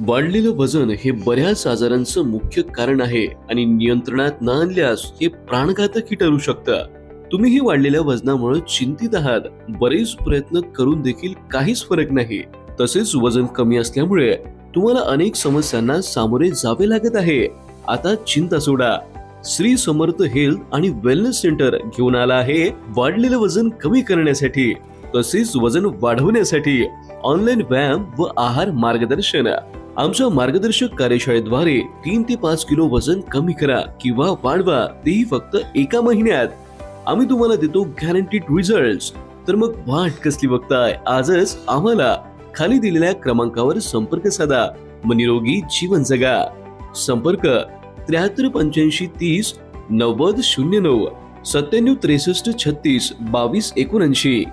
वाढलेलं वजन हे बऱ्याच आजारांचं मुख्य कारण आहे आणि नियंत्रणात न आणल्यास हे प्राणघातकही ठरू शकतं. तुम्हीही वाढलेल्या वजनामुळे चिंतित आहात. बरेच प्रयत्न करून देखील काहीच फरक नाही. तसेच वजन कमी असल्यामुळे तुम्हाला अनेक समस्यांना सामोरे जावे लागत आहे. आता चिंता सोडा. श्री समर्थ हेल्थ आणि वेलनेस सेंटर घेऊन आला आहे वाढलेलं वजन कमी करण्यासाठी तसेच वजन वाढवण्यासाठी ऑनलाईन व्यायाम व आहार मार्गदर्शन. आमच्या मार्गदर्शक कार्यशाळेद्वारे 3 ते 5 किलो वजन कमी करा किंवा वाढवा, तेही फक्त एका महिन्यात. आम्ही तुम्हाला देतो गॅरंटीड रिझल्ट्स. तर मग वाट कसली बघताय? आजच आम्हाला खाली दिलेल्या क्रमांकावर संपर्क साधा. निरोगी जीवन जगा. संपर्क 73 85 30 90 09 97 63 36 22 79.